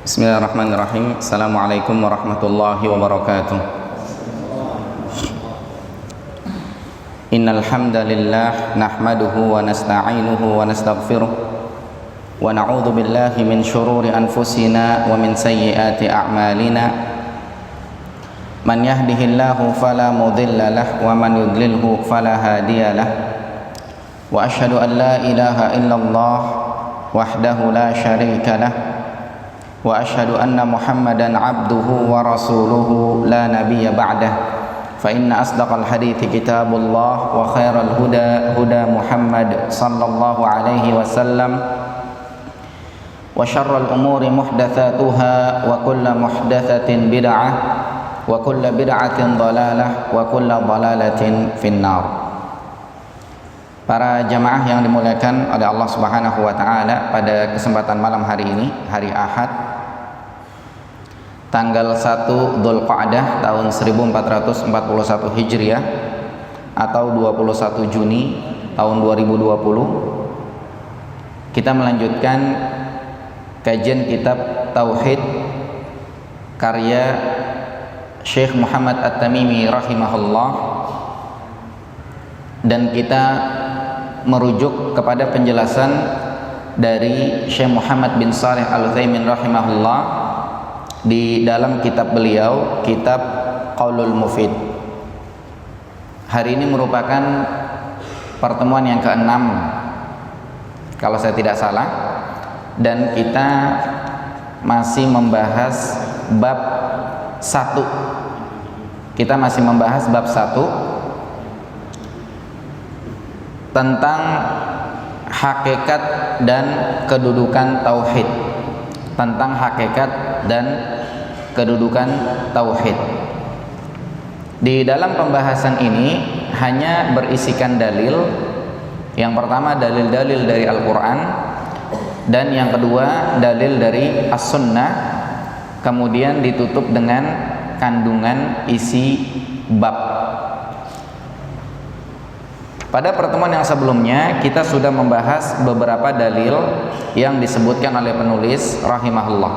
Bismillahirrahmanirrahim. Assalamualaikum warahmatullahi wabarakatuh. Innal hamdalillah nahmaduhu wa nasta'inuhu wa nastaghfiruh wa na'udzu billahi min shururi anfusina wa min sayyiati a'malina. Man yahdihillahu fala mudilla lahu wa man yudlilhu fala hadiya lahu. Wa asyhadu an la ilaha illallah wahdahu la syarika lahu. Wa asyhadu anna Muhammadan abduhu wa rasuluhu la nabiyya ba'dah. Fa inna asdaqal hadithi kitabullah wa khairal huda huda Muhammad sallallahu alaihi wasallam. Wa syarrul umuri muhdatsatuha wa kullu muhdatsatin bid'ah wa kullu bid'atin dhalalah wa kullu dhalalatin finnar. Para jamaah yang dimuliakan oleh Allah Subhanahu wa taala, pada kesempatan malam hari ini, hari Ahad tanggal 1 Dzulqa'dah tahun 1441 Hijriah atau 21 Juni tahun 2020, kita melanjutkan kajian kitab Tauhid karya Syekh Muhammad At-Tamimi rahimahullah, dan kita merujuk kepada penjelasan dari Syekh Muhammad bin Shalih Al-Utsaimin rahimahullah di dalam kitab beliau, kitab Qaulul Mufid. Hari ini merupakan pertemuan yang ke-6 kalau saya tidak salah, dan kita masih membahas bab 1. Kita masih membahas bab 1 tentang hakikat dan kedudukan tauhid. Tentang hakikat dan kedudukan tauhid. Di dalam pembahasan ini hanya berisikan dalil. Yang pertama dalil-dalil dari Al-Quran, dan yang kedua dalil dari As-Sunnah. Kemudian ditutup dengan kandungan isi bab. Pada pertemuan yang sebelumnya kita sudah membahas beberapa dalil yang disebutkan oleh penulis rahimahullah.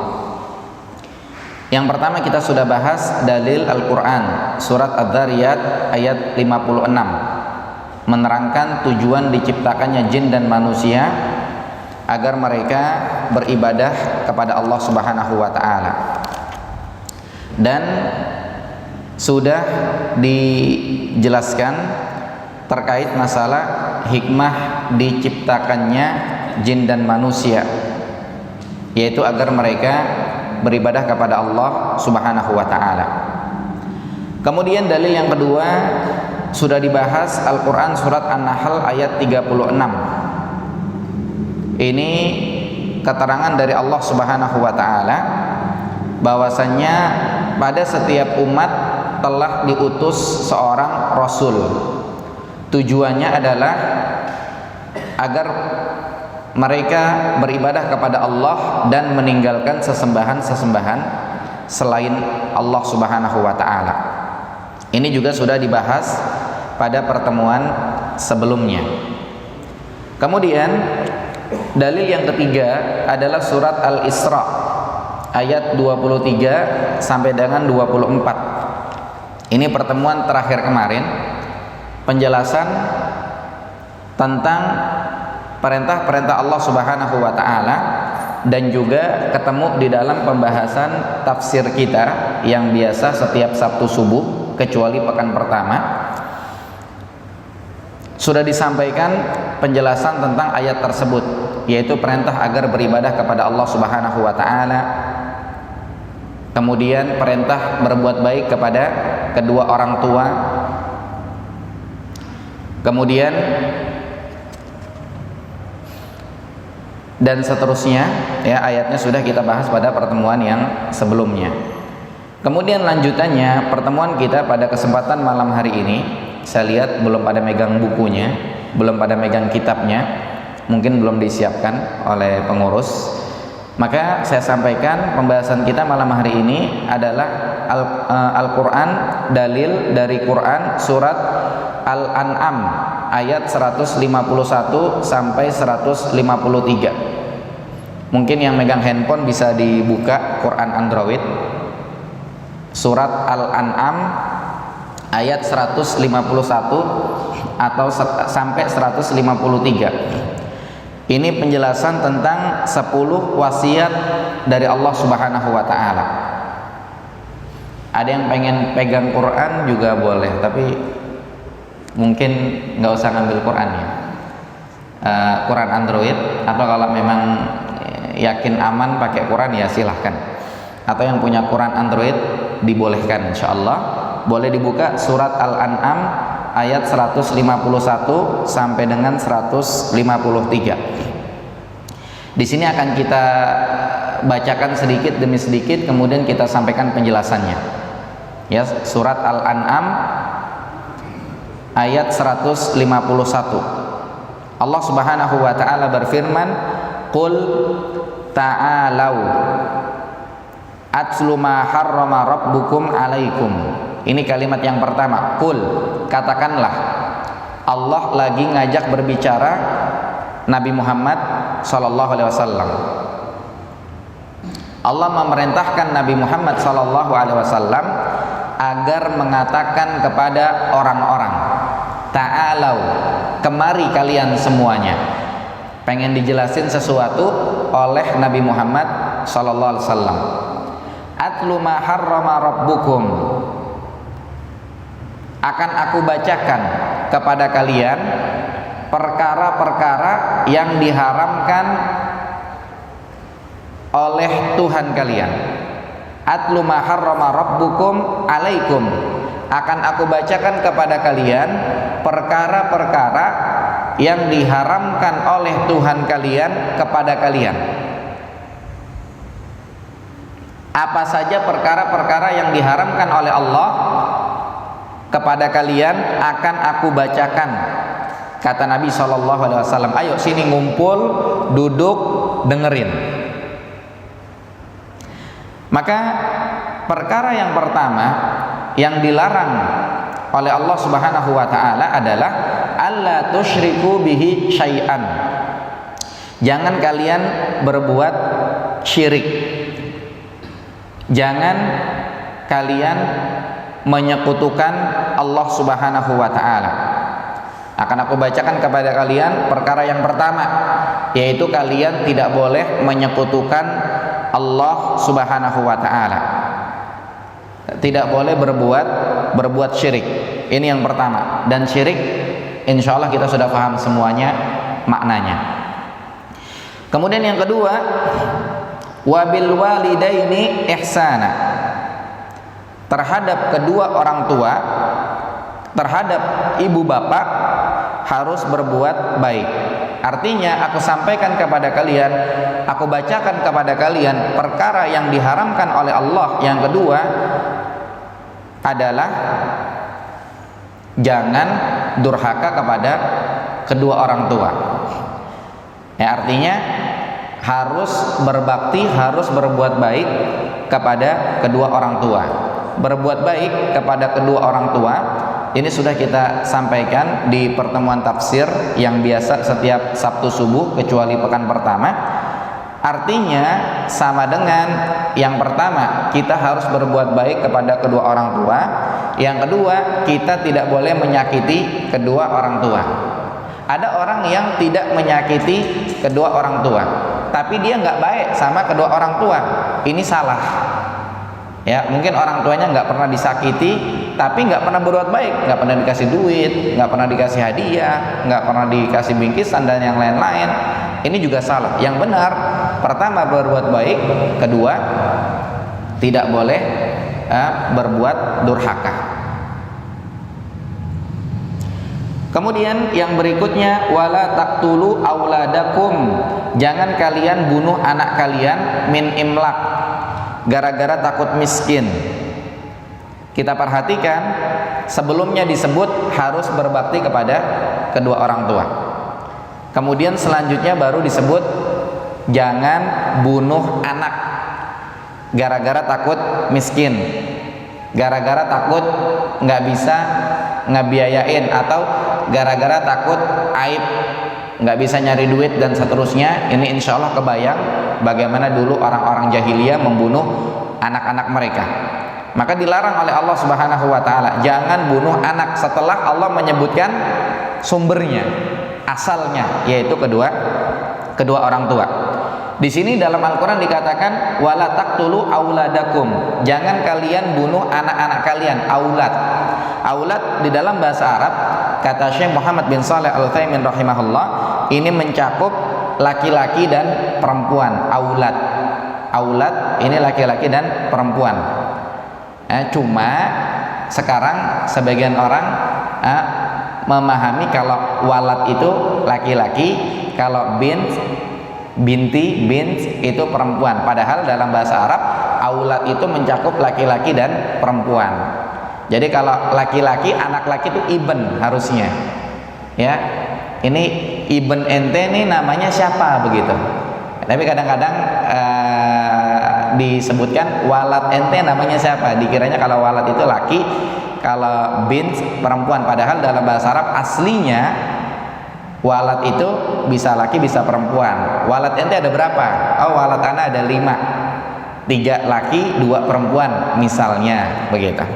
Yang pertama kita sudah bahas dalil Al-Quran, surat Adz-Dzariyat ayat 56, menerangkan tujuan diciptakannya jin dan manusia agar mereka beribadah kepada Allah Subhanahu wa taala. Dan sudah dijelaskan terkait masalah hikmah diciptakannya jin dan manusia, yaitu agar mereka beribadah kepada Allah Subhanahu wa taala. Kemudian dalil yang kedua sudah dibahas, Al-Qur'an surat An-Nahl ayat 36. Ini keterangan dari Allah Subhanahu wa taala bahwasannya pada setiap umat telah diutus seorang rasul. Tujuannya adalah agar mereka beribadah kepada Allah dan meninggalkan sesembahan-sesembahan selain Allah Subhanahu wa taala. Ini juga sudah dibahas pada pertemuan sebelumnya. Kemudian dalil yang ketiga adalah surat Al-Isra ayat 23 sampai dengan 24. Ini pertemuan terakhir kemarin, penjelasan tentang perintah-perintah Allah Subhanahu wa taala, dan juga ketemu di dalam pembahasan tafsir kita yang biasa setiap Sabtu subuh kecuali pekan pertama. Sudah disampaikan penjelasan tentang ayat tersebut, yaitu perintah agar beribadah kepada Allah Subhanahu wa taala. Kemudian perintah berbuat baik kepada kedua orang tua. Kemudian dan seterusnya, ya, ayatnya sudah kita bahas pada pertemuan yang sebelumnya. Kemudian lanjutannya pertemuan kita pada kesempatan malam hari ini, saya lihat belum pada megang bukunya, belum pada megang kitabnya, mungkin belum disiapkan oleh pengurus. Maka saya sampaikan pembahasan kita malam hari ini adalah Al-Quran, dalil dari Quran surat Al-An'am ayat 151 sampai 153. Mungkin yang megang handphone bisa dibuka Quran Android, surat Al-An'am ayat 151 atau sampai 153. Ini penjelasan tentang 10 wasiat dari Allah Subhanahu wa taala. Ada yang pengen pegang Quran juga boleh, tapi mungkin nggak usah ngambil Quran ya. Quran Android, atau kalau memang yakin aman pakai Quran ya silahkan. Atau yang punya Quran Android dibolehkan, insyaallah boleh dibuka surat Al-An'am ayat 151 sampai dengan 153. Di sini akan kita bacakan sedikit demi sedikit, kemudian kita sampaikan penjelasannya. Ya, surat Al-An'am ayat 151. Allah Subhanahu wa taala berfirman, "Qul ta'alau atlu ma harrama rabbukum 'alaikum." Ini kalimat yang pertama, qul, katakanlah. Allah lagi ngajak berbicara Nabi Muhammad sallallahu alaihi wasallam. Allah memerintahkan Nabi Muhammad sallallahu alaihi wasallam agar mengatakan kepada orang-orang, ta'alau, kemari kalian semuanya. Pengen dijelasin sesuatu oleh Nabi Muhammad sallallahu alaihi wasallam. Atlu ma harrama rabbukum, akan aku bacakan kepada kalian perkara-perkara yang diharamkan oleh Tuhan kalian. Atlu ma harrama rabbukum 'alaikum, akan aku bacakan kepada kalian perkara-perkara yang diharamkan oleh Tuhan kalian kepada kalian. Apa saja perkara-perkara yang diharamkan oleh Allah kepada kalian akan aku bacakan, kata Nabi SAW. Ayo sini ngumpul, duduk, dengerin. Maka perkara yang pertama yang dilarang oleh Allah Subhanahu wa taala adalah alla tusyriku bihi syai'an. Jangan kalian berbuat syirik. Jangan kalian menyekutukan Allah Subhanahu wa taala. Akan aku bacakan kepada kalian perkara yang pertama, yaitu kalian tidak boleh menyekutukan Allah Subhanahu wa taala. Tidak boleh berbuat syirik. Ini yang pertama. Dan syirik insyaallah kita sudah paham semuanya maknanya. Kemudian yang kedua, wabil walidaini ihsana. Terhadap kedua orang tua, terhadap ibu bapak harus berbuat baik. Artinya aku sampaikan kepada kalian, aku bacakan kepada kalian perkara yang diharamkan oleh Allah. Yang kedua adalah jangan durhaka kepada kedua orang tua. Ya, artinya harus berbakti, harus berbuat baik kepada kedua orang tua. Berbuat baik kepada kedua orang tua ini sudah kita sampaikan di pertemuan tafsir yang biasa setiap Sabtu subuh kecuali pekan pertama. Artinya sama dengan yang pertama, kita harus berbuat baik kepada kedua orang tua. Yang kedua, kita tidak boleh menyakiti kedua orang tua. Ada orang yang tidak menyakiti kedua orang tua, tapi dia nggak baik sama kedua orang tua. Ini salah. Ya, mungkin orang tuanya nggak pernah disakiti, tapi nggak pernah berbuat baik, nggak pernah dikasih duit, nggak pernah dikasih hadiah, nggak pernah dikasih bingkisan dan yang lain-lain. Ini juga salah. Yang benar, pertama berbuat baik, kedua tidak boleh berbuat durhaka. Kemudian yang berikutnya, wala taqtulu auladakum, jangan kalian bunuh anak kalian min imlak, gara-gara takut miskin. Kita perhatikan, sebelumnya disebut harus berbakti kepada kedua orang tua. Kemudian selanjutnya baru disebut jangan bunuh anak gara-gara takut miskin, gara-gara takut nggak bisa ngebiayain, atau gara-gara takut aib nggak bisa nyari duit dan seterusnya. Ini insya Allah kebayang bagaimana dulu orang-orang jahiliyah membunuh anak-anak mereka. Maka dilarang oleh Allah Subhanahu wa taala, jangan bunuh anak setelah Allah menyebutkan sumbernya, asalnya, yaitu kedua orang tua. Di sini dalam Al-Qur'an dikatakan wala taqtulu auladakum, jangan kalian bunuh anak-anak kalian. Aulad di dalam bahasa Arab, kata Syekh Muhammad bin Shalih Al-Utsaimin rahimahullah, ini mencakup laki-laki dan perempuan. Aulad ini laki-laki dan perempuan. Cuma sekarang sebagian orang memahami kalau walad itu laki-laki, kalau binti itu perempuan. Padahal dalam bahasa Arab aulad itu mencakup laki-laki dan perempuan. Jadi kalau laki-laki, anak laki itu ibn harusnya. Ya. Ini ibn ente nih namanya siapa begitu. Tapi kadang-kadang disebutkan walad ente namanya siapa. Dikiranya kalau walad itu laki, kalau bint perempuan. Padahal dalam bahasa Arab aslinya walad itu bisa laki bisa perempuan. Walad ente ada berapa? Oh, walad ana ada 5, 3 laki 2 perempuan misalnya begitu.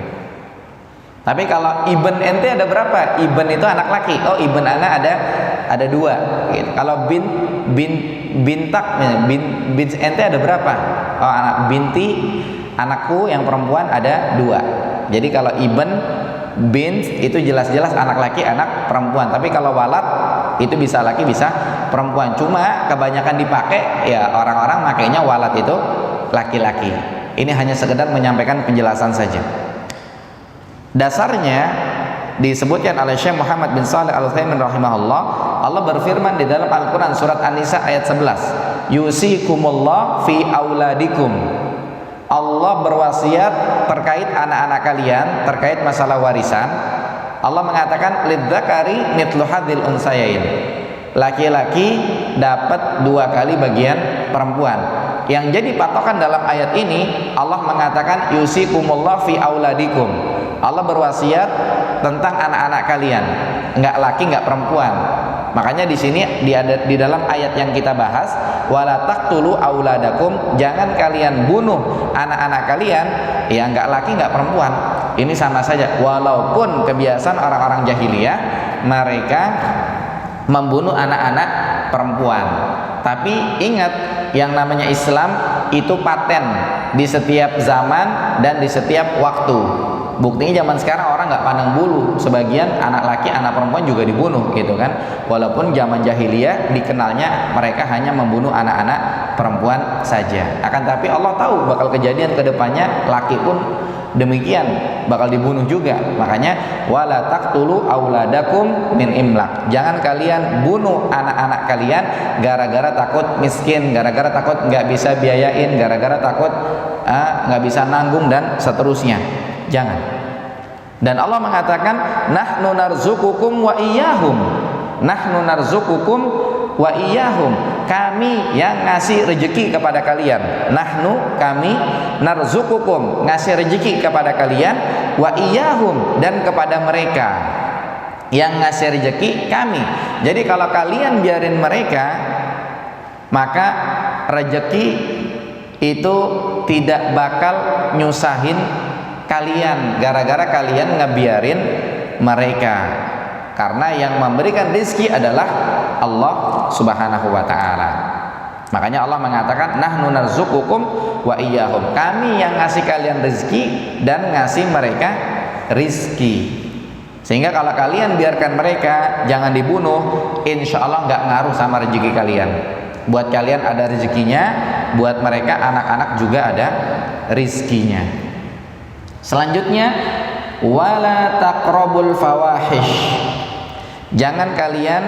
Tapi kalau ibn ente ada berapa? Ibn itu anak laki. Oh, ibn ana ada 2 gitu. Kalau bintak ente ada berapa? Oh, anak binti anakku yang perempuan ada 2. Jadi kalau ibn bint itu jelas-jelas anak laki anak perempuan. Tapi kalau walad itu bisa laki bisa perempuan. Cuma kebanyakan dipakai ya orang-orang makainya walad itu laki-laki. Ini hanya sekedar menyampaikan penjelasan saja. Dasarnya disebutkan oleh Syekh Muhammad bin Shalih Al-Utsaimin rahimahullah, Allah berfirman di dalam Al-Qur'an surat An-Nisa ayat 11, yusikumullah fi auladikum. Allah berwasiat terkait anak-anak kalian, terkait masalah warisan. Allah mengatakan lidzakari mithlu hadzil unsayain. Laki-laki dapat 2 kali bagian perempuan. Yang jadi patokan dalam ayat ini, Allah mengatakan yusikumullah fi auladikum. Allah berwasiat tentang anak-anak kalian, enggak laki enggak perempuan. Makanya di sini di dalam ayat yang kita bahas, wala taqtulu auladakum, jangan kalian bunuh anak-anak kalian, ya enggak laki enggak perempuan. Ini sama saja, walaupun kebiasaan orang-orang jahiliyah mereka membunuh anak-anak perempuan. Tapi ingat, yang namanya Islam itu paten di setiap zaman dan di setiap waktu. Buktinya zaman sekarang orang nggak pandang bulu, sebagian anak laki anak perempuan juga dibunuh gitu kan. Walaupun zaman jahiliyah dikenalnya mereka hanya membunuh anak-anak perempuan saja. Akan tapi Allah tahu bakal kejadian kedepannya laki pun demikian bakal dibunuh juga. Makanya wala taqtulu auladakum min imlaq, jangan kalian bunuh anak-anak kalian gara-gara takut miskin, gara-gara takut nggak bisa biayain, gara-gara takut nggak bisa nanggung dan seterusnya. Jangan. Dan Allah mengatakan nahnu narzuqukum wa iyyahum. Nahnu narzuqukum wa iyyahum. Kami yang ngasih rezeki kepada kalian. Nahnu, kami, narzuqukum, ngasih rezeki kepada kalian, wa iyyahum, dan kepada mereka. Yang ngasih rezeki kami. Jadi kalau kalian biarin mereka, maka rezeki itu tidak bakal nyusahin kalian gara-gara kalian ngebiarin mereka. Karena yang memberikan rezeki adalah Allah Subhanahu wa taala. Makanya Allah mengatakan nahnu narzuqukum wa iyyahum. Kami yang ngasih kalian rezeki dan ngasih mereka rezeki. Sehingga kalau kalian biarkan mereka, jangan dibunuh, insya Allah nggak ngaruh sama rezeki kalian. Buat kalian ada rezekinya, buat mereka anak-anak juga ada rezekinya. Selanjutnya, wala taqrabul fawahish. Jangan kalian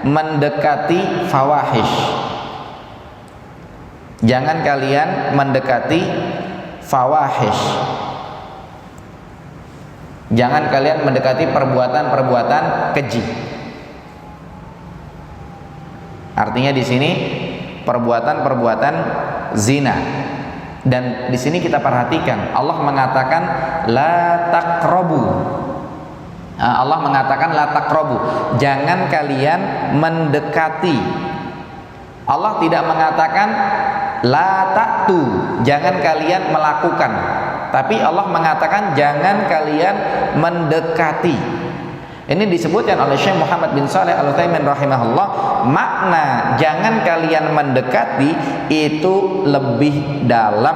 mendekati fawahish. Jangan kalian mendekati fawahish. Jangan kalian mendekati perbuatan-perbuatan keji. Artinya di sini perbuatan-perbuatan zina. Dan di sini kita perhatikan Allah mengatakan la taqrabu. Allah mengatakan la taqrabu, jangan kalian mendekati. Allah tidak mengatakan la ta'tu, jangan kalian melakukan. Tapi Allah mengatakan jangan kalian mendekati. Ini disebutkan oleh Syekh Muhammad bin Shalih Al-Utsaimin rahimahullah, makna jangan kalian mendekati itu lebih dalam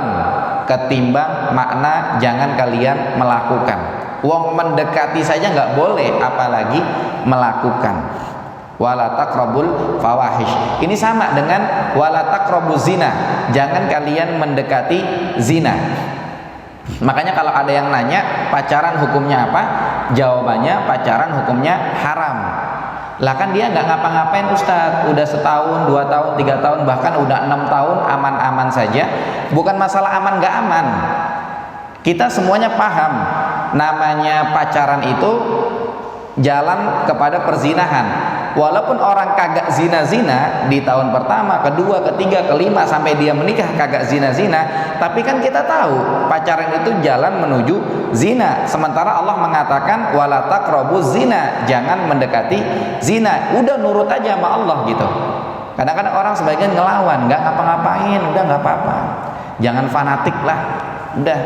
ketimbang makna jangan kalian melakukan. Wong mendekati saja nggak boleh, apalagi melakukan. Wala taqrabul fawahish. Ini sama dengan wala taqrabuz zina. Jangan kalian mendekati zina. Makanya kalau ada yang nanya pacaran hukumnya apa? Jawabannya pacaran hukumnya haram. Lah kan dia nggak ngapa-ngapain Ustadz, udah setahun, 2 tahun, 3 tahun, bahkan udah 6 tahun aman-aman saja. Bukan masalah aman nggak aman. Kita semuanya paham, namanya pacaran itu jalan kepada perzinahan. Walaupun orang kagak zina-zina di tahun pertama, kedua, ketiga, kelima sampai dia menikah kagak zina-zina, tapi kan kita tahu pacaran itu jalan menuju zina. Sementara Allah mengatakan wala taqrabuz zina, jangan mendekati zina. Udah nurut aja sama Allah gitu. Kadang-kadang orang sebagian ngelawan, nggak ngapa-ngapain, udah nggak apa-apa. Jangan fanatik lah, udah.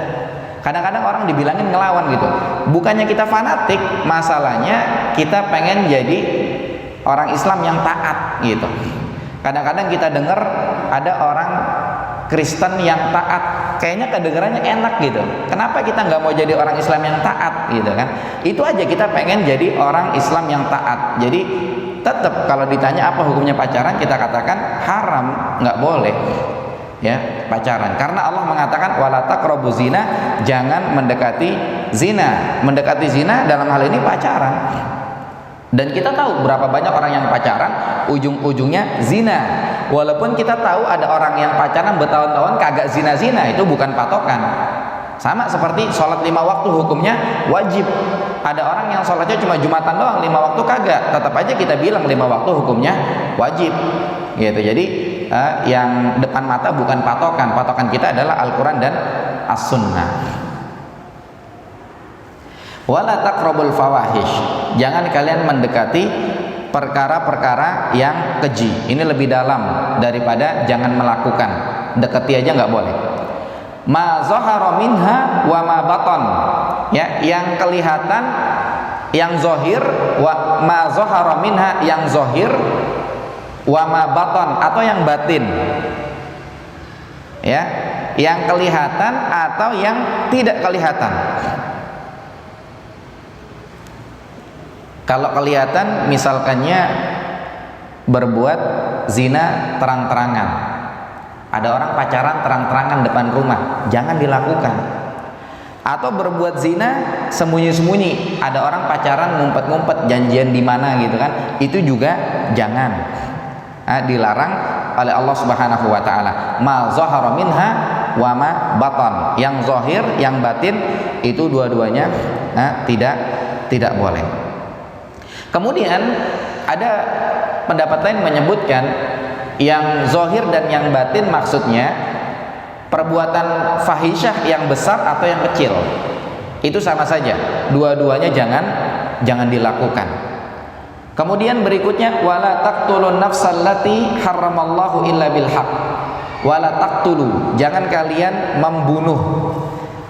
Kadang-kadang orang dibilangin ngelawan gitu. Bukannya kita fanatik, masalahnya kita pengen jadi orang Islam yang taat gitu. Kadang-kadang kita dengar ada orang Kristen yang taat, kayaknya kedengarannya enak gitu. Kenapa kita nggak mau jadi orang Islam yang taat gitu kan? Itu aja, kita pengen jadi orang Islam yang taat. Jadi tetap kalau ditanya apa hukumnya pacaran, kita katakan haram, nggak boleh ya pacaran, karena Allah mengatakan wala taqrabuz zina, jangan mendekati zina. Mendekati zina dalam hal ini pacaran. Dan kita tahu berapa banyak orang yang pacaran ujung-ujungnya zina. Walaupun kita tahu ada orang yang pacaran bertahun-tahun kagak zina-zina, itu bukan patokan. Sama seperti sholat 5 waktu hukumnya wajib. Ada orang yang sholatnya cuma Jumatan doang, 5 waktu kagak, tetap aja kita bilang 5 waktu hukumnya wajib gitu. Jadi yang depan mata bukan patokan. Patokan kita adalah Al-Quran dan As-Sunnah. Wala taqrabul fawahish, jangan kalian mendekati perkara-perkara yang keji. Ini lebih dalam daripada jangan melakukan. Dekati aja nggak boleh. Ma zahara minha wa ma batan, ya, yang kelihatan, yang zohir, wa ma zahara minha, yang zohir, wa ma batan, atau yang batin, ya, yang kelihatan atau yang tidak kelihatan. Kalau kelihatan, misalkannya berbuat zina terang-terangan, ada orang pacaran terang-terangan depan rumah, jangan dilakukan. Atau berbuat zina sembunyi-sembunyi, ada orang pacaran ngumpet-ngumpet, janjian di mana gitu kan, itu juga jangan. Dilarang oleh Allah Subhanahu wa taala. Ma zahara minha wa ma batan, yang zahir, yang batin, itu dua-duanya tidak boleh. Kemudian ada pendapat lain menyebutkan yang zahir dan yang batin maksudnya perbuatan fahisyah yang besar atau yang kecil. Itu sama saja, dua-duanya jangan dilakukan. Kemudian berikutnya wala taqtulun nafsal lati harramallahu illa bil haq. Wala taqtulu, jangan kalian membunuh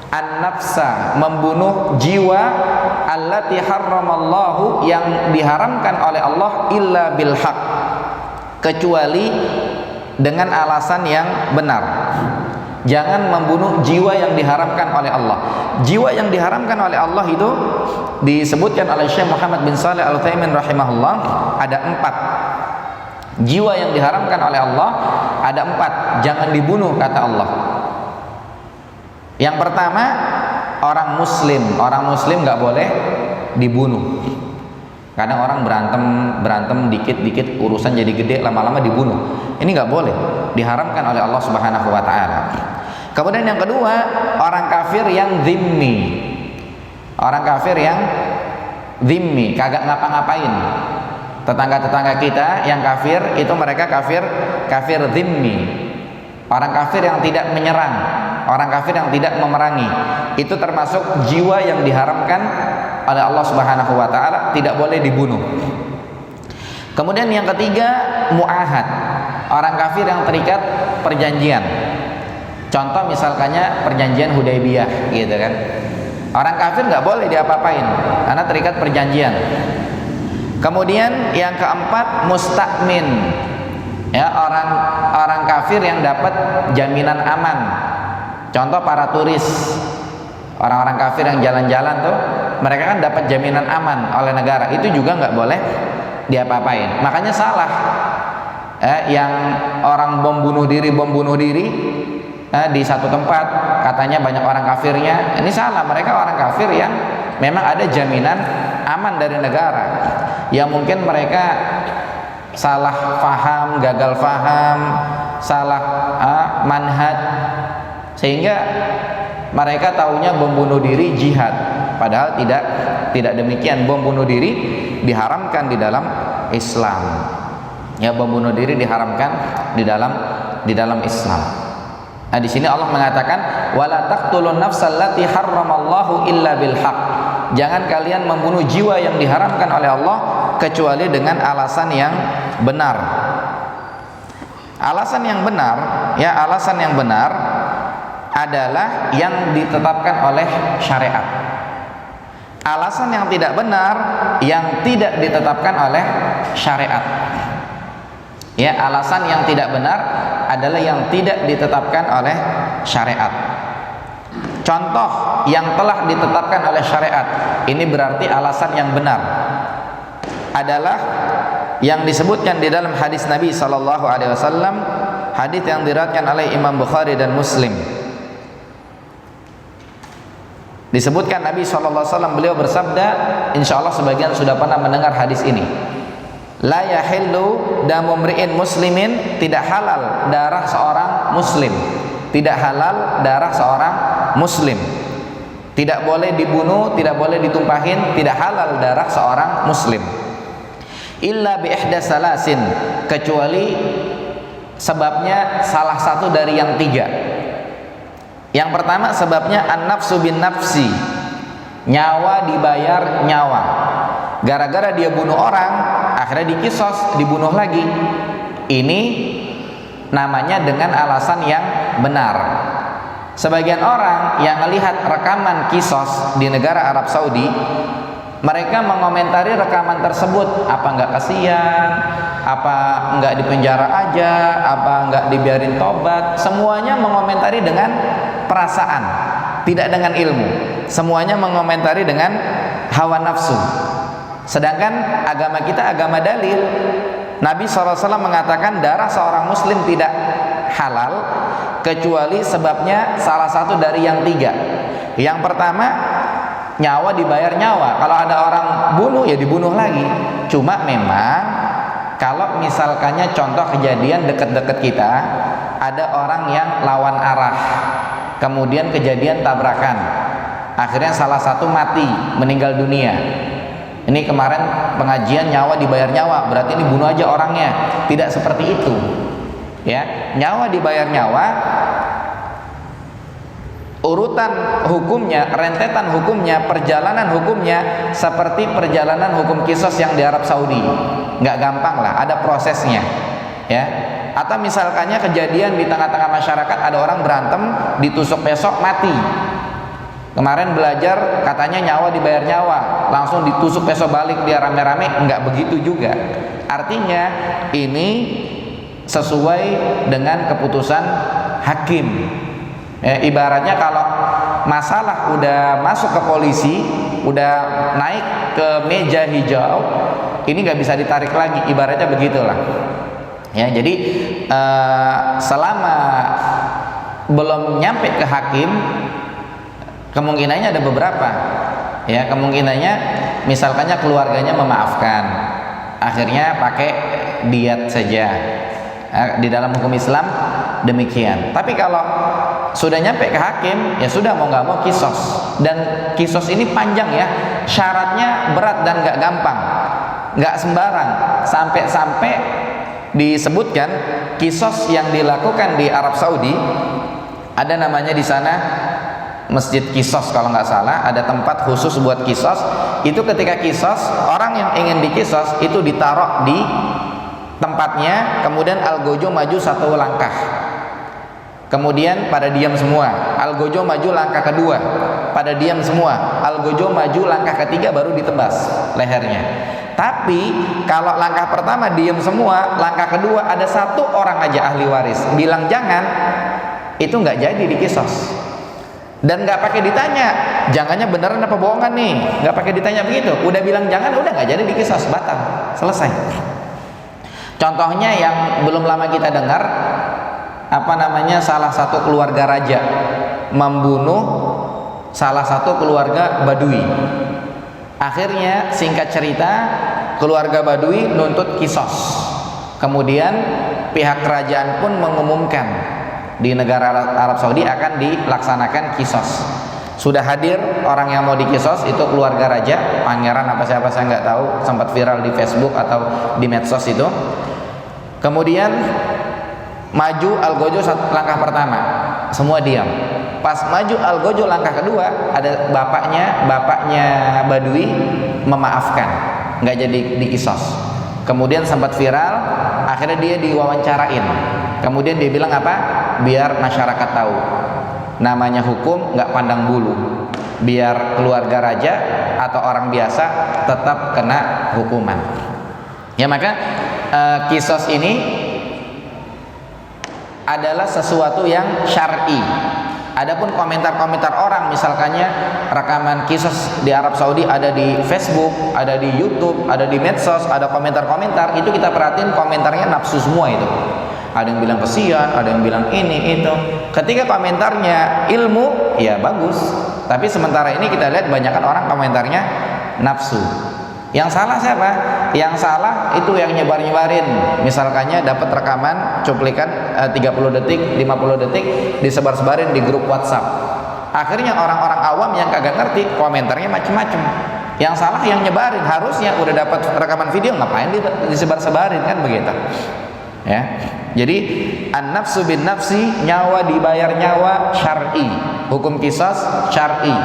an-nafsa, membunuh jiwa, allati harramallahu, yang diharamkan oleh Allah, illa bil haq, kecuali dengan alasan yang benar. Jangan membunuh jiwa yang diharamkan oleh Allah. Jiwa yang diharamkan oleh Allah itu disebutkan oleh Syekh Muhammad bin Shalih Al-Utsaimin rahimahullah, ada 4. Jiwa yang diharamkan oleh Allah ada 4, jangan dibunuh kata Allah. Yang pertama, orang muslim nggak boleh dibunuh. Kadang orang berantem dikit-dikit urusan jadi gede, lama-lama dibunuh. Ini nggak boleh, diharamkan oleh Allah Subhanahu wa taala. Kemudian yang kedua, orang kafir yang zimmi. Orang kafir yang zimmi, kagak ngapa-ngapain. Tetangga-tetangga kita yang kafir itu mereka kafir zimmi. Orang kafir yang tidak menyerang, orang kafir yang tidak memerangi, itu termasuk jiwa yang diharamkan oleh Allah Subhanahu wa taala, tidak boleh dibunuh. Kemudian yang ketiga, muahad, orang kafir yang terikat perjanjian. Contoh misalkannya perjanjian Hudaybiyah gitu kan. Orang kafir nggak boleh diapa-apain karena terikat perjanjian. Kemudian yang keempat, mustakmin, ya, orang kafir yang dapat jaminan aman. Contoh para turis, orang-orang kafir yang jalan-jalan tuh, mereka kan dapat jaminan aman oleh negara, itu juga nggak boleh diapa-apain. Makanya salah yang orang bom bunuh diri di satu tempat, katanya banyak orang kafirnya. Ini salah, mereka orang kafir yang memang ada jaminan aman dari negara. Ya mungkin mereka salah faham, gagal faham, salah manhaj, sehingga mereka taunya bom bunuh diri jihad, padahal tidak demikian. Bom bunuh diri diharamkan di dalam Islam. Ya, bom bunuh diri diharamkan di dalam Islam. Nah, di sini Allah mengatakan wala taqtulun nafsal lati harramallahu illa bil haqq. Jangan kalian membunuh jiwa yang diharamkan oleh Allah kecuali dengan alasan yang benar. Alasan yang benar, ya, alasan yang benar adalah yang ditetapkan oleh syariat. Alasan yang tidak benar yang tidak ditetapkan oleh syariat. Ya, alasan yang tidak benar adalah yang tidak ditetapkan oleh syariat. Contoh yang telah ditetapkan oleh syariat, ini berarti alasan yang benar, adalah yang disebutkan di dalam hadis Nabi sallallahu alaihi wasallam, hadis yang diriwayatkan oleh Imam Bukhari dan Muslim. Disebutkan Nabi sallallahu alaihi wasallam, beliau bersabda, insyaallah sebagian sudah pernah mendengar hadis ini. La yahillu damu mri'in muslimin, tidak halal darah seorang muslim. Tidak halal darah seorang muslim. Tidak boleh dibunuh, tidak boleh ditumpahin, tidak halal darah seorang muslim. Illa bi ihdas salasin, kecuali sebabnya salah satu dari yang tiga. Yang pertama sebabnya an-nafsu bin nafsi, nyawa dibayar nyawa. Gara-gara dia bunuh orang, akhirnya dikisos, dibunuh lagi. Ini namanya dengan alasan yang benar. Sebagian orang yang melihat rekaman kisos di negara Arab Saudi, mereka mengomentari rekaman tersebut, apa nggak kasihan, apa nggak dipenjara aja, apa nggak dibiarin tobat. Semuanya mengomentari dengan perasaan, tidak dengan ilmu. Semuanya mengomentari dengan hawa nafsu. Sedangkan agama kita agama dalil. Nabi SAW mengatakan darah seorang muslim tidak halal kecuali sebabnya salah satu dari yang tiga. Yang pertama, nyawa dibayar nyawa. Kalau ada orang bunuh, ya dibunuh lagi. Cuma memang kalau misalkannya contoh kejadian dekat-dekat kita, ada orang yang lawan arah, kemudian kejadian tabrakan, akhirnya salah satu mati, meninggal dunia. Ini kemarin pengajian nyawa dibayar nyawa, berarti ini bunuh aja orangnya. Tidak seperti itu. Ya, nyawa dibayar nyawa, urutan hukumnya, rentetan hukumnya, perjalanan hukumnya seperti perjalanan hukum kisos yang di Arab Saudi. Nggak gampang lah, ada prosesnya. Ya. Atau misalkannya kejadian di tengah-tengah masyarakat, ada orang berantem, ditusuk pesok, mati. Kemarin belajar katanya nyawa dibayar nyawa, langsung ditusuk pesok balik dia rame-rame. Enggak begitu juga. Artinya ini sesuai dengan keputusan hakim. Ibaratnya kalau masalah udah masuk ke polisi, udah naik ke meja hijau, ini nggak bisa ditarik lagi. Ibaratnya begitulah. Ya, jadi selama belum nyampe ke hakim, kemungkinannya ada beberapa. Ya, kemungkinannya misalkannya keluarganya memaafkan, akhirnya pakai diat saja. Di dalam hukum Islam demikian. Tapi kalau sudah nyampe ke hakim, ya sudah, mau nggak mau kisos. Dan kisos ini panjang ya, syaratnya berat dan nggak gampang, nggak sembarang. Sampai disebutkan kisos yang dilakukan di Arab Saudi, ada namanya di sana Masjid Kisos kalau nggak salah, ada tempat khusus buat kisos. Itu ketika kisos, orang yang ingin dikisos itu ditaruh di tempatnya, kemudian Algojo maju satu langkah, kemudian pada diam semua. Algojo maju langkah kedua, pada diam semua. Algojo maju langkah ketiga, baru ditebas lehernya. Tapi kalau langkah pertama diam semua, langkah kedua ada satu orang aja ahli waris bilang jangan, itu nggak jadi dikisos. Dan nggak pakai ditanya, jangannya beneran apa bohongan nih, nggak pakai ditanya begitu. Udah bilang jangan, udah nggak jadi dikisos, batal, selesai. Contohnya yang belum lama kita dengar, salah satu keluarga raja membunuh salah satu keluarga Badui. Akhirnya singkat cerita, keluarga Badui nuntut kisos. Kemudian pihak kerajaan pun mengumumkan di negara Arab Saudi akan dilaksanakan kisos. Sudah hadir orang yang mau dikisos, itu keluarga raja, pangeran apa siapa saya nggak tahu, sempat viral di Facebook atau di medsos itu. Kemudian maju Algojo langkah pertama, semua diam. Pas maju Algojo langkah kedua, ada bapaknya Badui memaafkan, nggak jadi dikisos. Kemudian sempat viral, akhirnya dia diwawancarain. Kemudian dia bilang apa? Biar masyarakat tahu, namanya hukum nggak pandang bulu. Biar keluarga raja atau orang biasa tetap kena hukuman. Ya, maka kisos ini adalah sesuatu yang syar'i. Adapun komentar-komentar orang, misalkannya rekaman kisos di Arab Saudi ada di Facebook, ada di YouTube, ada di medsos, ada komentar-komentar, itu kita perhatiin komentarnya nafsu semua itu. Ada yang bilang kesian, ada yang bilang ini itu. Ketika komentarnya ilmu, ya bagus. Tapi sementara ini kita lihat banyak orang komentarnya nafsu. Yang salah siapa? Yang salah itu yang nyebar-nyebarin. Misalkannya dapat rekaman cuplikan 30 detik, 50 detik, disebar-sebarin di grup WhatsApp. Akhirnya orang-orang awam yang kagak ngerti, komentarnya macem-macem. Yang salah yang nyebarin, harusnya udah dapat rekaman video, ngapain disebar-sebarin, kan begitu. Ya. Jadi an-nafsu bin nafsi, nyawa dibayar nyawa, syar'i. Hukum qisas syar'i.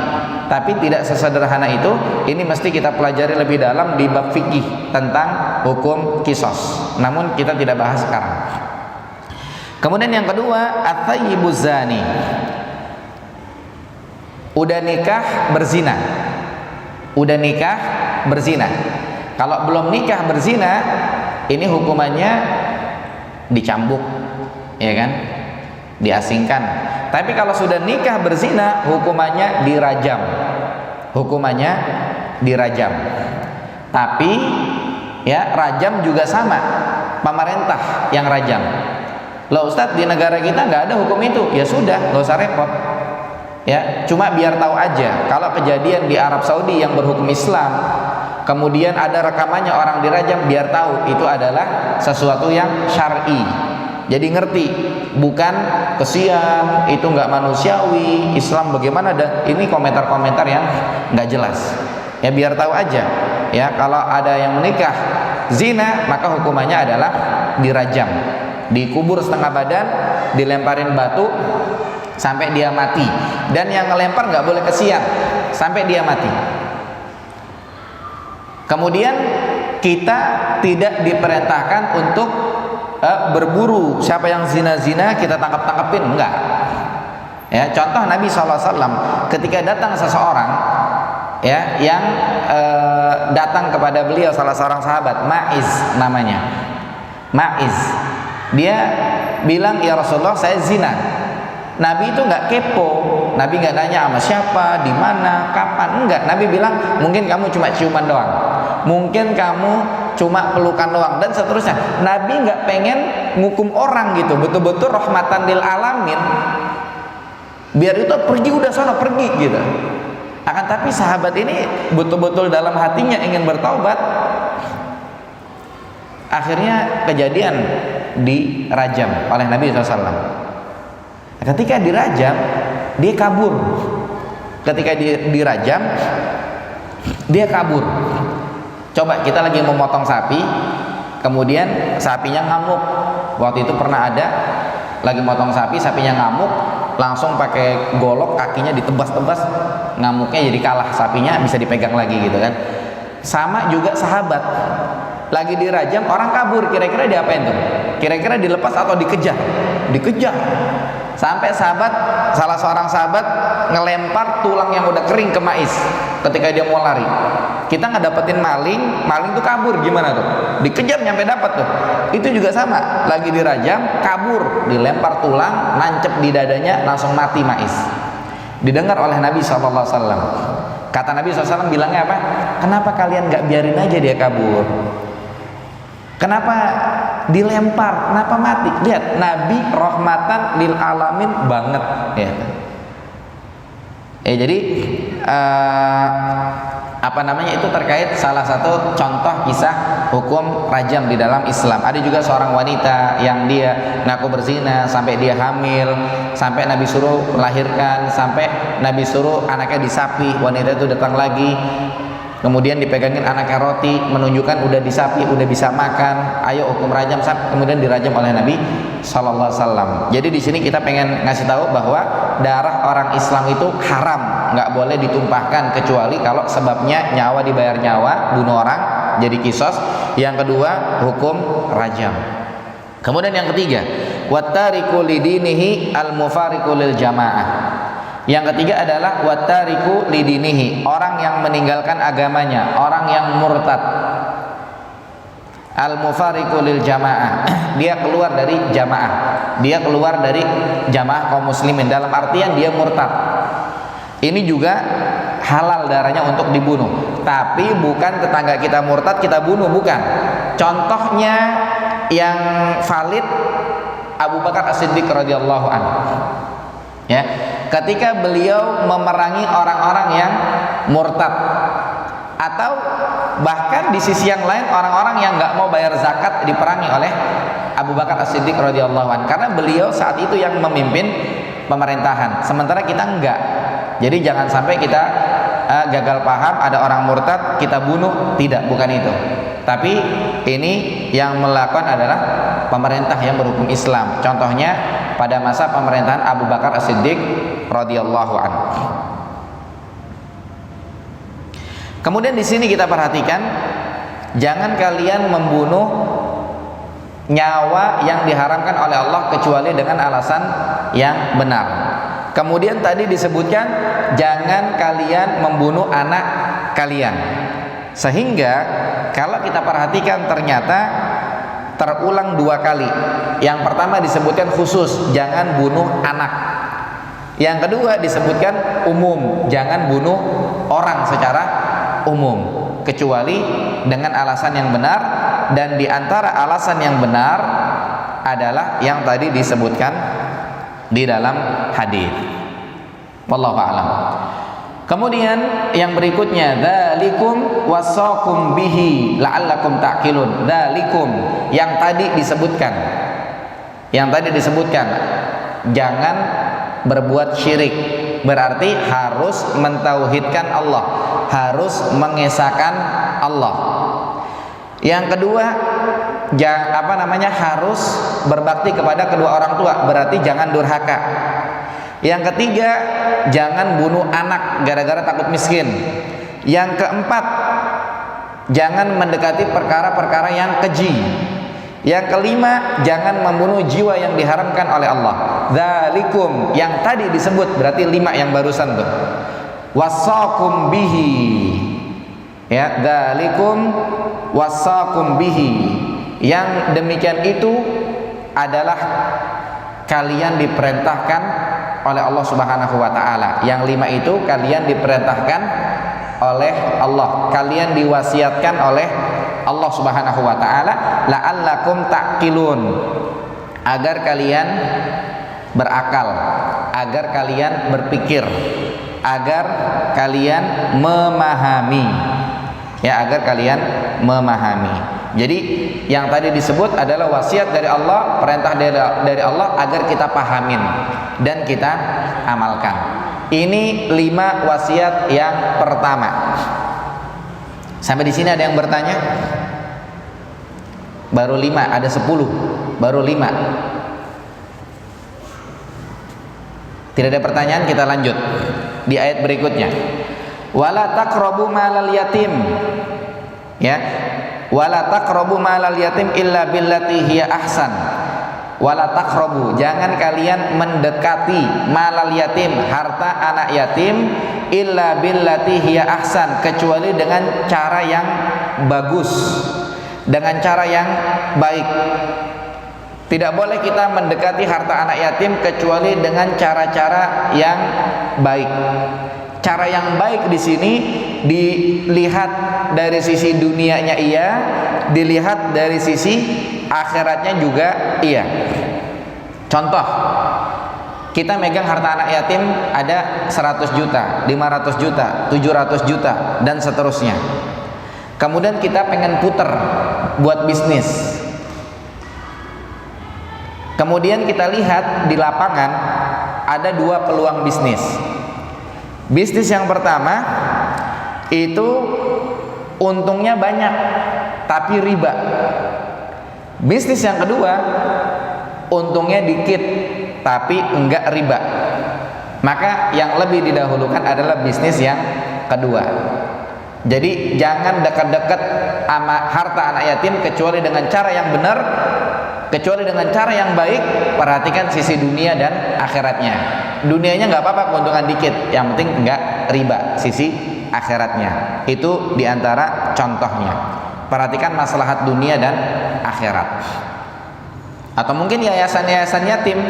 Tapi tidak sesederhana itu. Ini mesti kita pelajari lebih dalam di bab fikih tentang hukum qisas. Namun kita tidak bahas sekarang. Kemudian yang kedua, at-thayyibuz zani. Udah nikah berzina. Udah nikah berzina. Kalau belum nikah berzina, ini hukumannya dicambuk, ya kan? Diasingkan. Tapi kalau sudah nikah berzina, hukumannya dirajam. Hukumannya dirajam. Tapi ya, rajam juga sama, pemerintah yang rajam. Loh Ustadz, di negara kita nggak ada hukum itu. Ya sudah, nggak usah repot. Ya, cuma biar tahu aja, kalau kejadian di Arab Saudi yang berhukum Islam, kemudian ada rekamannya orang dirajam, biar tahu itu adalah sesuatu yang syar'i. Jadi ngerti, bukan kesian, itu nggak manusiawi, Islam bagaimana, dan ini komentar-komentar yang nggak jelas. Ya biar tahu aja. Ya, kalau ada yang menikah zina, maka hukumannya adalah dirajam, dikubur setengah badan, dilemparin batu sampai dia mati. Dan yang ngelempar nggak boleh kesian sampai dia mati. Kemudian kita tidak diperintahkan untuk berburu siapa yang zina-zina kita tangkap-tangkepin, enggak. Ya, contoh Nabi SAW ketika datang seseorang ya yang datang kepada beliau, salah seorang sahabat, Ma'iz namanya. Ma'iz. Dia bilang, "Ya Rasulullah, saya zina." Nabi itu nggak kepo, Nabi nggak nanya sama siapa, di mana, kapan, enggak. Nabi bilang, mungkin kamu cuma ciuman doang, mungkin kamu cuma pelukan doang, dan seterusnya. Nabi nggak pengen ngukum orang gitu, betul-betul rahmatan lil alamin. Biar itu pergi, udah sana pergi gitu. Akan tapi sahabat ini betul-betul dalam hatinya ingin bertaubat. Akhirnya kejadian dirajam oleh Nabi SAW. Ketika dirajam, dia kabur. Ketika dirajam, dia kabur. Coba kita lagi memotong sapi, kemudian sapinya ngamuk. Waktu itu pernah ada lagi motong sapi, sapinya ngamuk, langsung pakai golok kakinya ditebas-tebas, ngamuknya jadi kalah, sapinya bisa dipegang lagi gitu kan. Sama juga sahabat lagi dirajam, orang kabur, kira-kira diapain tuh? Kira-kira dilepas atau dikejar? Dikejar. Sampai salah seorang sahabat ngelempar tulang yang udah kering ke Mais ketika dia mau lari. Kita nggak dapetin maling tuh kabur, gimana tuh? Dikejar nyampe dapat tuh. Itu juga sama, lagi dirajam, kabur, dilempar tulang, nancep di dadanya, langsung mati Mais. Didengar oleh Nabi SAW. Kata Nabi SAW bilangnya apa? Kenapa kalian nggak biarin aja dia kabur? Kenapa dilempar? Kenapa mati? Lihat, Nabi rahmatan lil alamin banget ya. Jadi itu terkait salah satu contoh kisah hukum rajam di dalam Islam. Ada juga seorang wanita yang dia ngaku berzina sampai dia hamil, sampai Nabi suruh melahirkan, sampai Nabi suruh anaknya disapi, wanita itu datang lagi, kemudian dipegangin anaknya roti, menunjukkan udah disapi, udah bisa makan, ayo hukum rajam, kemudian dirajam oleh Nabi Sallallahu Alaihi Wasallam. Jadi di sini kita pengen ngasih tahu bahwa darah orang Islam itu haram, nggak boleh ditumpahkan kecuali kalau sebabnya nyawa dibayar nyawa, bunuh orang jadi kisos. Yang kedua, hukum rajam. Kemudian yang ketiga, wattariku lidinihi al-mufariqu lil jamaah. Yang ketiga adalah wattariku lidinihi, orang yang meninggalkan agamanya, orang yang murtad. Al-mufariqu lil jamaah, dia keluar dari jamaah, dia keluar dari jamaah kaum muslimin, dalam artian dia murtad. Ini juga halal darahnya untuk dibunuh, tapi bukan tetangga kita murtad kita bunuh, bukan. Contohnya yang valid Abu Bakar As-Siddiq radhiyallahu anhu. Ya, ketika beliau memerangi orang-orang yang murtad, atau bahkan di sisi yang lain orang-orang yang nggak mau bayar zakat diperangi oleh Abu Bakar As-Siddiq radhiyallahu anhu, karena beliau saat itu yang memimpin pemerintahan, sementara kita enggak. Jadi jangan sampai kita gagal paham, ada orang murtad kita bunuh, tidak, bukan itu. Tapi ini yang melakukan adalah pemerintah yang berhukum Islam. Contohnya pada masa pemerintahan Abu Bakar As-Siddiq radhiyallahu anhu. Kemudian di sini kita perhatikan, jangan kalian membunuh nyawa yang diharamkan oleh Allah kecuali dengan alasan yang benar. Kemudian tadi disebutkan jangan kalian membunuh anak kalian. Sehingga kalau kita perhatikan ternyata terulang dua kali. Yang pertama disebutkan khusus, jangan bunuh anak. Yang kedua disebutkan umum, jangan bunuh orang secara umum, kecuali dengan alasan yang benar. Dan di antara alasan yang benar adalah yang tadi disebutkan di dalam hadis. Wallahu a'lam. Kemudian yang berikutnya, dzalikum wasaqum bihi la'allakum ta'qilun. Dzalikum yang tadi disebutkan. Yang tadi disebutkan jangan berbuat syirik. Berarti harus mentauhidkan Allah, harus mengesahkan Allah. Yang kedua, harus berbakti kepada kedua orang tua, berarti jangan durhaka. Yang ketiga, jangan bunuh anak gara-gara takut miskin. Yang keempat, jangan mendekati perkara-perkara yang keji. Yang kelima, jangan membunuh jiwa yang diharamkan oleh Allah. Dzalikum yang tadi disebut, berarti 5 yang barusan tuh. Wasaqum bihi. Ya, dzalikum wasaqum bihi. Yang demikian itu adalah kalian diperintahkan oleh Allah Subhanahu wa taala. Yang 5 itu kalian diperintahkan oleh Allah, kalian diwasiatkan oleh Allah Subhanahu wa taala, la'allakum ta'qilun, agar kalian berakal, agar kalian berpikir, agar kalian memahami. Ya, agar kalian memahami. Jadi yang tadi disebut adalah wasiat dari Allah, perintah dari Allah agar kita pahamin dan kita amalkan. Ini 5 wasiat yang pertama. Sampai di sini ada yang bertanya? Baru 5, ada 10, baru 5. Tidak ada pertanyaan, kita lanjut di ayat berikutnya. Wala taqrabu malal yatim. Ya. Wala taqrabu malal yatim illa billati hiya ahsan. Wala taqrabu, jangan kalian mendekati malal yatim, harta anak yatim, illa billati hiya ahsan, kecuali dengan cara yang bagus, dengan cara yang baik. Tidak boleh kita mendekati harta anak yatim kecuali dengan cara-cara yang baik. Cara yang baik di sini dilihat dari sisi dunianya iya, dilihat dari sisi akhiratnya juga iya. Contoh, kita megang harta anak yatim ada 100 juta, 500 juta, 700 juta, dan seterusnya. Kemudian kita pengen puter buat bisnis. Kemudian kita lihat di lapangan ada dua peluang bisnis. Bisnis yang pertama itu untungnya banyak tapi riba. Bisnis yang kedua untungnya dikit tapi enggak riba. Maka yang lebih didahulukan adalah bisnis yang kedua. Jadi jangan dekat-dekat sama harta anak yatim kecuali dengan cara yang benar, kecuali dengan cara yang baik. Perhatikan sisi dunia dan akhiratnya. Dunianya nggak apa-apa keuntungan dikit, yang penting nggak riba sisi akhiratnya. Itu diantara contohnya. Perhatikan maslahat dunia dan akhirat. Atau mungkin yayasan-yayasan yatim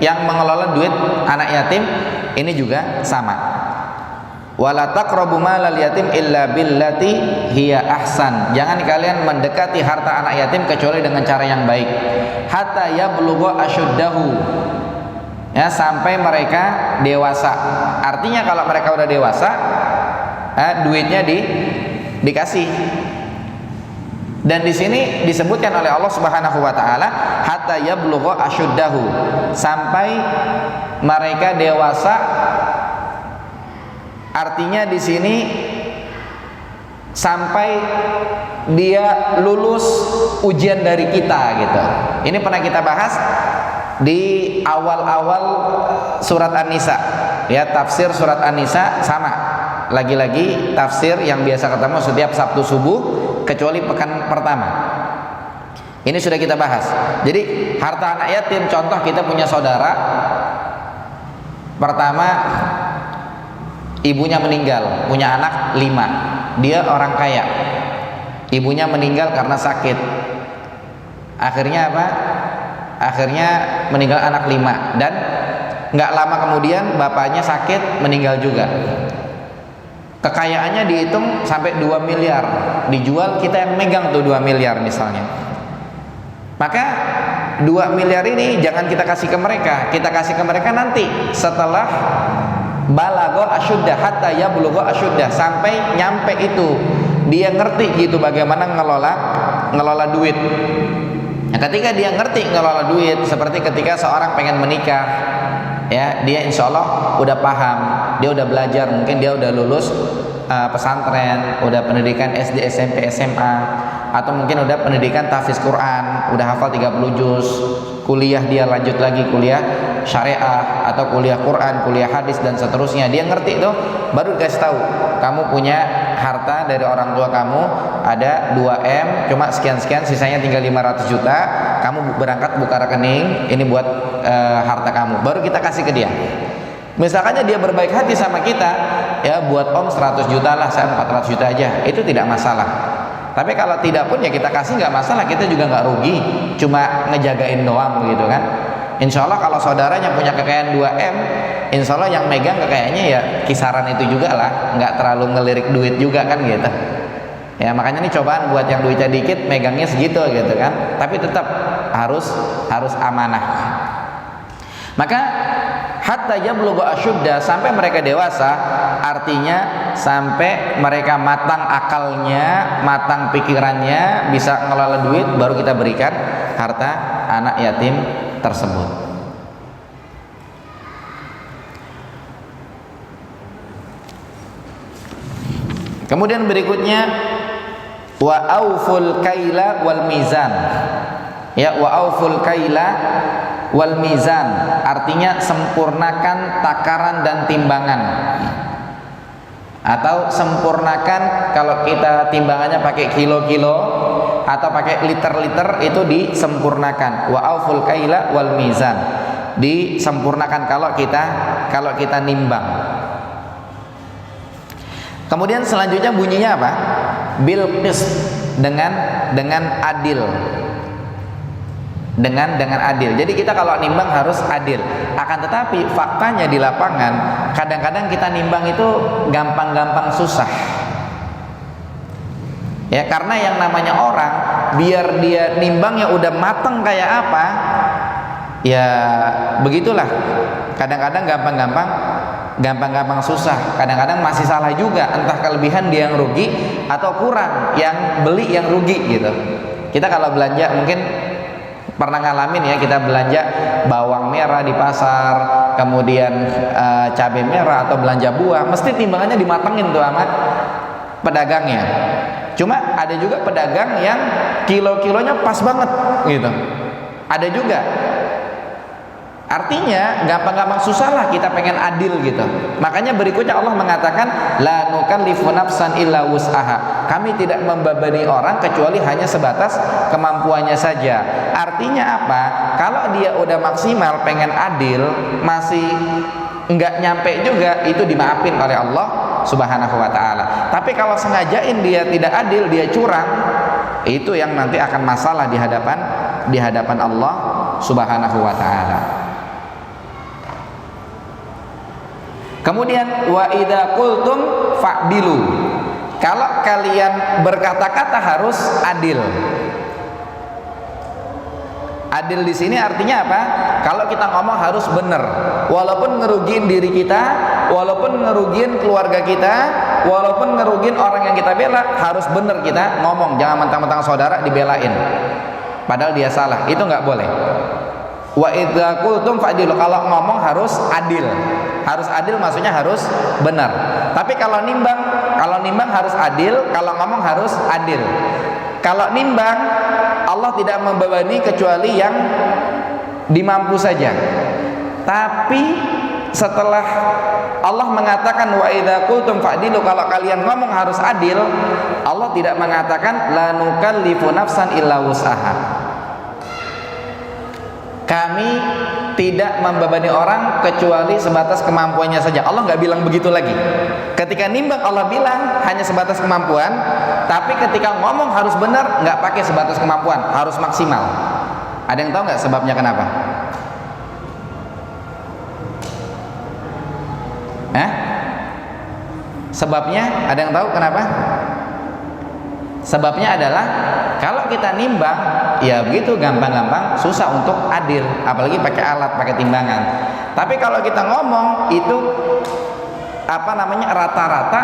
yang mengelola duit anak yatim, ini juga sama. Wala taqrabu malal yatim illa billati hiya ahsan. Jangan kalian mendekati harta anak yatim kecuali dengan cara yang baik. Hatta yablugha asyuddahu. Ya, sampai mereka dewasa. Artinya kalau mereka udah dewasa, duitnya dikasih. Dan di sini disebutkan oleh Allah Subhanahu wa taala hatta yablugha asyuddahu. Sampai mereka dewasa. Artinya di sini sampai dia lulus ujian dari kita gitu. Ini pernah kita bahas di awal-awal surat An-Nisa. Ya, tafsir surat An-Nisa sama. Lagi-lagi tafsir yang biasa ketemu setiap Sabtu subuh kecuali pekan pertama. Ini sudah kita bahas. Jadi harta anak yatim, contoh kita punya saudara. Pertama, ibunya meninggal, punya anak 5. Dia orang kaya. Ibunya meninggal karena sakit. Akhirnya apa? Akhirnya meninggal anak 5. Dan gak lama kemudian bapaknya sakit, meninggal juga. Kekayaannya dihitung sampai 2 miliar. Dijual, kita yang megang tuh 2 miliar misalnya. Maka 2 miliar ini jangan kita kasih ke mereka. Kita kasih ke mereka nanti setelah balagho asyuddah, hatta yablugha asyuddah, sampai nyampe itu dia ngerti gitu bagaimana ngelola duit. Nah, ketika dia ngerti ngelola duit, seperti ketika seorang pengen menikah, ya, dia insya Allah udah paham, dia udah belajar, mungkin dia udah lulus pesantren, udah pendidikan SD, SMP, SMA, atau mungkin udah pendidikan tahfiz Quran, udah hafal 30 juz, kuliah dia lanjut lagi kuliah syariah atau kuliah Quran, kuliah hadis dan seterusnya. Dia ngerti itu, baru dikasih tahu, kamu punya harta dari orang tua kamu ada 2M, cuma sekian-sekian, sisanya tinggal 500 juta, kamu berangkat buka rekening, ini buat harta kamu. Baru kita kasih ke dia. Misalkannya dia berbaik hati sama kita, ya buat om 100 juta lah, saya 400 juta aja, itu tidak masalah. Tapi kalau tidak pun ya kita kasih, nggak masalah, kita juga nggak rugi, cuma ngejagain doang gitu kan. Insya Allah kalau saudaranya punya kekayaan 2M, insya Allah yang megang kekayaannya ya kisaran itu juga lah, nggak terlalu ngelirik duit juga kan gitu. Ya makanya ini cobaan buat yang duitnya dikit, megangnya segitu gitu kan. Tapi tetap harus amanah. Maka hatta yablugha asyudda, sampai mereka dewasa, artinya sampai mereka matang akalnya, matang pikirannya, bisa ngelola duit, baru kita berikan harta anak yatim tersebut. Kemudian berikutnya wa auful kaila wal mizan. Ya, wa auful kaila wal mizan, artinya sempurnakan takaran dan timbangan. Atau sempurnakan kalau kita timbangannya pakai kilo-kilo atau pakai liter-liter, itu disempurnakan. Wa auful kaila wal mizan, disempurnakan kalau kita nimbang. Kemudian selanjutnya bunyinya apa? Bil qist, dengan adil. Dengan adil. Jadi kita kalau nimbang harus adil. Akan tetapi faktanya di lapangan kadang-kadang kita nimbang itu gampang-gampang susah. Ya, karena yang namanya orang, biar dia nimbangnya udah mateng kayak apa, ya begitulah. Kadang-kadang gampang-gampang susah. Kadang-kadang masih salah juga, entah kelebihan dia yang rugi atau kurang yang beli yang rugi gitu. Kita kalau belanja mungkin pernah ngalamin ya, kita belanja bawang merah di pasar, kemudian cabai merah atau belanja buah, mesti timbangannya dimatengin tuh sama pedagangnya. Cuma ada juga pedagang yang kilo-kilonya pas banget gitu. Ada juga. Artinya gampang-gampang susah lah kita pengen adil gitu. Makanya berikutnya Allah mengatakan la nukallifu nafsan illa wus'aha. Kami tidak membebani orang kecuali hanya sebatas kemampuannya saja. Artinya apa? Kalau dia udah maksimal pengen adil, masih enggak nyampe juga, itu dimaafin oleh Allah Subhanahu wa ta'ala. Tapi kalau sengajain dia tidak adil, dia curang, itu yang nanti akan masalah di hadapan Allah Subhanahu wa ta'ala. Kemudian wa idza qultum fa'dilu. Kalau kalian berkata-kata harus adil. Adil di sini artinya apa? Kalau kita ngomong harus benar, walaupun ngerugiin diri kita, walaupun ngerugiin keluarga kita, walaupun ngerugiin orang yang kita bela, harus benar kita ngomong. Jangan mentang-mentang saudara dibelain padahal dia salah, itu nggak boleh. Wa idza qultum fa'dilu, kalau ngomong harus adil. Harus adil maksudnya harus benar. Tapi kalau nimbang harus adil, kalau ngomong harus adil. Kalau nimbang, Allah tidak membebani kecuali yang dimampu saja. Tapi setelah Allah mengatakan wa idza qultum fa'dilu, kalau kalian ngomong harus adil, Allah tidak mengatakan la nukallifu nafsan illa wus'aha. Kami tidak membebani orang kecuali sebatas kemampuannya saja. Allah nggak bilang begitu lagi. Ketika nimbang Allah bilang hanya sebatas kemampuan, tapi ketika ngomong harus benar, nggak pakai sebatas kemampuan, harus maksimal. Ada yang tahu nggak sebabnya kenapa? Sebabnya ada yang tahu kenapa? Sebabnya adalah kalau kita nimbang, ya begitu gampang-gampang susah untuk adil, apalagi pakai alat, pakai timbangan. Tapi kalau kita ngomong itu rata-rata,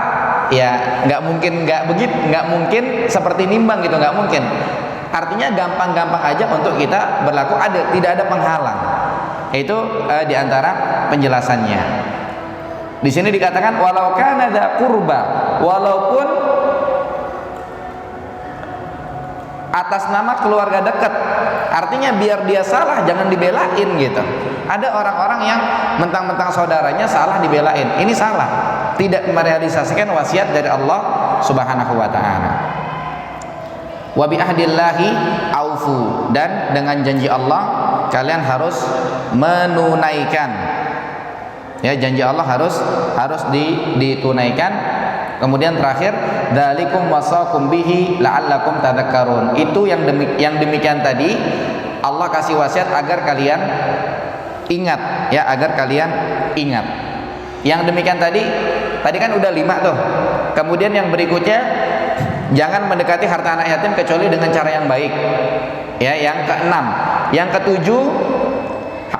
ya nggak mungkin seperti nimbang gitu, nggak mungkin. Artinya gampang-gampang aja untuk kita berlaku adil, tidak ada penghalang. Itu diantara penjelasannya. Di sini dikatakan walau kana dza qurba, walaupun atas nama keluarga dekat. Artinya biar dia salah jangan dibelain gitu. Ada orang-orang yang mentang-mentang saudaranya salah dibelain. Ini salah. Tidak merealisasikan wasiat dari Allah Subhanahu wa taala. Wa bi ahdillahi aufu, dan dengan janji Allah kalian harus menunaikan. Ya, janji Allah harus ditunaikan. Kemudian terakhir, dzalikum wasaqum bihi la'allakum tadhakkarun. Itu yang demikian tadi Allah kasih wasiat agar kalian ingat, ya, agar kalian ingat. Yang demikian tadi kan udah 5 tuh. Kemudian yang berikutnya, jangan mendekati harta anak yatim kecuali dengan cara yang baik. Ya, yang ke-6. Yang ke-7,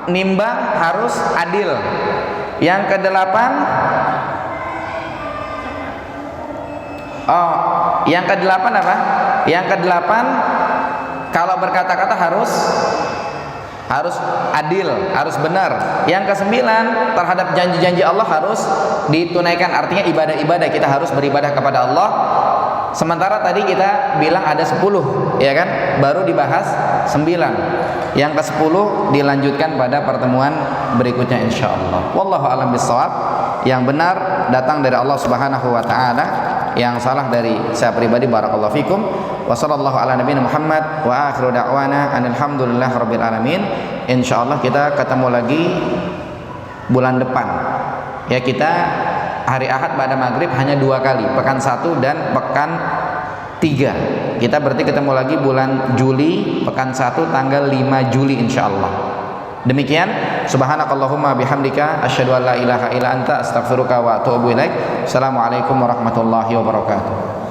nimbang harus adil. Yang ke-8, yang ke-8 apa? Yang ke-8, kalau berkata-kata harus adil, harus benar. Yang ke-9, terhadap janji-janji Allah harus ditunaikan. Artinya ibadah-ibadah kita harus beribadah kepada Allah Sementara tadi kita bilang ada 10, ya kan? Baru dibahas 9. Yang ke-10 dilanjutkan pada pertemuan berikutnya insyaallah. Wallahu a'lam bishawab. Yang benar datang dari Allah Subhanahu wa taala, yang salah dari saya pribadi. Barakallahu fikum. Wa sallallahu ala nabiyina Muhammad wa akhiru da'wana alhamdulillahi rabbil alamin. Insyaallah kita ketemu lagi bulan depan. Ya, kita hari Ahad pada maghrib hanya 2 kali, pekan 1 dan pekan 3. Kita berarti ketemu lagi bulan Juli, pekan 1 tanggal 5 Juli insyaallah. Demikian, subhanakallahumma bihamdika asyhadu an la ilaha illa anta astaghfiruka wa atubu ilaik. Assalamualaikum warahmatullahi wabarakatuh.